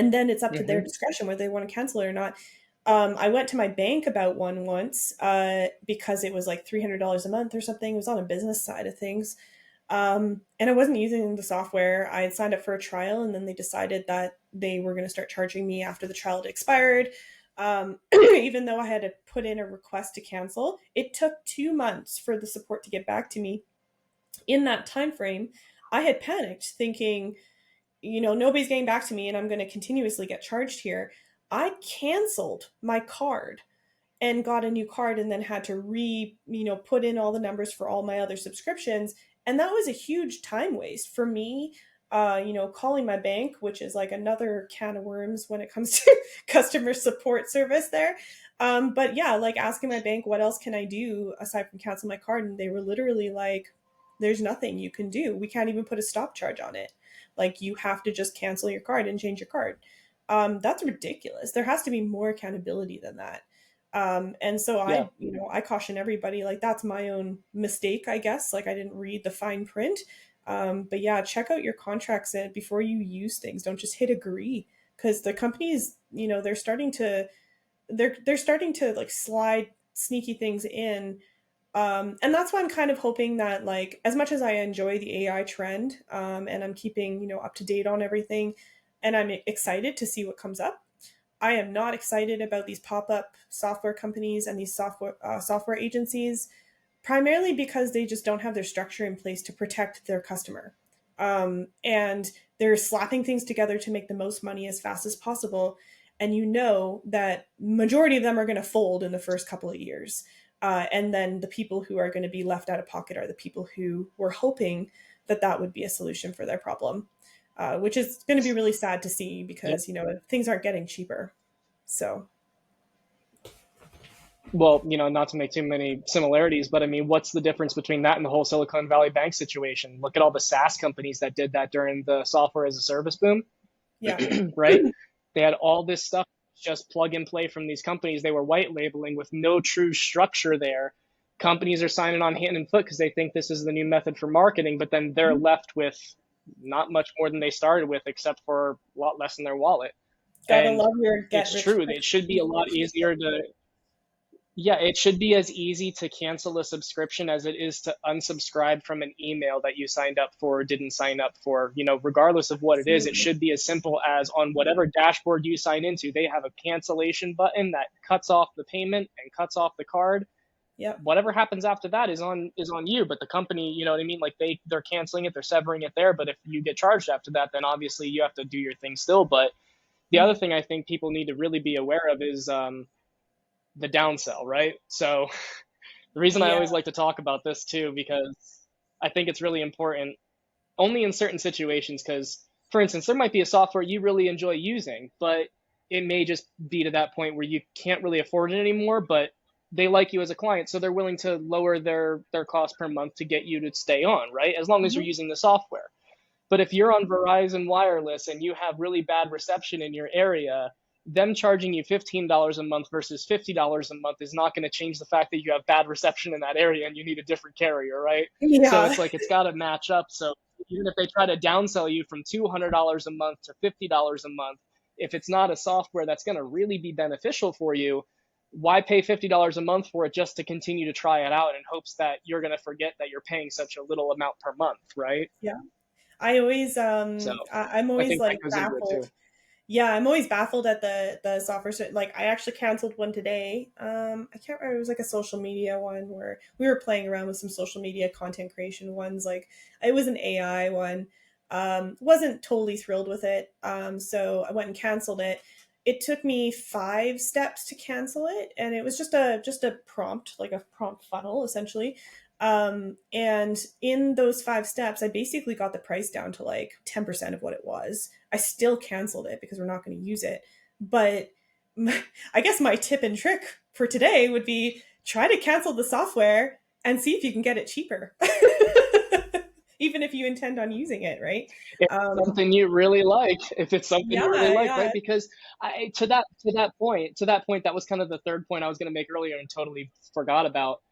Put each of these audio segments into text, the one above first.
and then it's up to their Hmm. discretion whether they want to cancel it or not. I went to my bank about one once because it was like $300 a month or something. It was on a business side of things. And I wasn't using the software. I had signed up for a trial, and then they decided that they were going to start charging me after the trial had expired. Even though I had to put in a request to cancel, it took 2 months for the support to get back to me. In that time frame, I had panicked, thinking, nobody's getting back to me, and I'm going to continuously get charged here. I canceled my card and got a new card, and then had to put in all the numbers for all my other subscriptions. And that was a huge time waste for me. Calling my bank, which is like another can of worms when it comes to customer support service there. But yeah, like asking my bank, what else can I do aside from cancel my card? And they were literally like, there's nothing you can do. We can't even put a stop charge on it. Like, you have to just cancel your card and change your card. That's ridiculous. There has to be more accountability than that. And so Yeah. I caution everybody, like, that's my own mistake, I guess. Like, I didn't read the fine print. But yeah, check out your contracts before you use things. Don't just hit agree, because the companies, they're starting to like slide sneaky things in. And that's why I'm kind of hoping that, like, as much as I enjoy the AI trend, and I'm keeping, up to date on everything, and I'm excited to see what comes up, I am not excited about these pop-up software companies and these software agencies, primarily because they just don't have their structure in place to protect their customer. And they're slapping things together to make the most money as fast as possible. And that majority of them are going to fold in the first couple of years. And then the people who are going to be left out of pocket are the people who were hoping that that would be a solution for their problem, which is going to be really sad to see, Yeah. because things aren't getting cheaper. So Well, not to make too many similarities, but I mean, what's the difference between that and the whole Silicon Valley Bank situation? Look at all the SaaS companies that did that during the software as a service boom, yeah, right? They had all this stuff just plug and play from these companies. They were white labeling with no true structure there. Companies are signing on hand and foot because they think this is the new method for marketing, but then they're left with not much more than they started with, except for a lot less in their wallet. gotta And love your get it's rich true. quick It should be a scheme. lot easier to, yeah, it should be as easy to cancel a subscription as it is to unsubscribe from an email that you signed up for or didn't sign up for. Regardless of what it is, it Absolutely. should be as simple as on whatever dashboard you sign into, they have a cancellation button that cuts off the payment and cuts off the card. Yep. Whatever happens after that is on you, but the company, you know what I mean? Like they're canceling it, they're severing it there, but if you get charged after that, then obviously you have to do your thing still. But the other Mhm. thing I think people need to really be aware of is the downsell, right? So the reason I Yeah. always like to talk about this too, because I think it's really important only in certain situations. Because, for instance, there might be a software you really enjoy using, but it may just be to that point where you can't really afford it anymore, but they like you as a client, so they're willing to lower their cost per month to get you to stay on, right? As long as you're Mhm. using the software. But if you're on Verizon Wireless and you have really bad reception in your area, them charging you $15 a month versus $50 a month is not going to change the fact that you have bad reception in that area and you need a different carrier, right? So Yeah. it's like it's got to match up. So even if they try to downsell you from $200 a month to $50 a month, if it's not a software that's going to really be beneficial for you, why pay $50 a month for it just to continue to try it out in hopes that you're going to forget that you're paying such a little amount per month, right? Yeah. So I'm I always think that like goes into it baffled. too. Yeah, I'm always baffled at the software. Like, I actually canceled one today. I can't remember. It was like a social media one where we were playing around with some social media content creation ones. Like, it was an AI one. Wasn't totally thrilled with it. So I went and canceled it. It took me 5 steps to cancel it, and it was just a prompt, like a prompt funnel, essentially. And in those 5 steps, I basically got the price down to like 10% of what it was. I still canceled it because we're not going to use it. But I guess my tip and trick for today would be, try to cancel the software and see if you can get it cheaper. Even if you intend on using it, right? If it's Um, something you really like, if it's something you really yeah, like, yeah. right? Because to that point, that was kind of the third point I was going to make earlier and totally forgot about.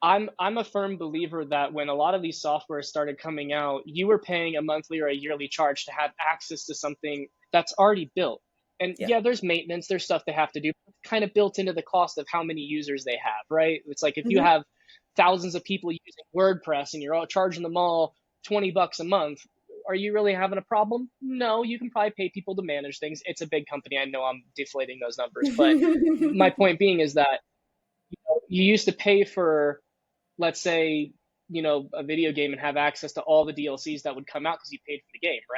I'm a firm believer that when a lot of these softwares started coming out, you were paying a monthly or a yearly charge to have access to something that's already built. And Yeah. yeah, there's maintenance, there's stuff they have to do, kind of built into the cost of how many users they have, right? It's like if you Hmm. have thousands of people using WordPress and you're all charging them all $20 a month, are you really having a problem? No, you can probably pay people to manage things. It's a big company. I know I'm deflating those numbers, but my point being is that you used to pay for, let's say, a video game and have access to all the DLCs that would come out because you paid for the game, right?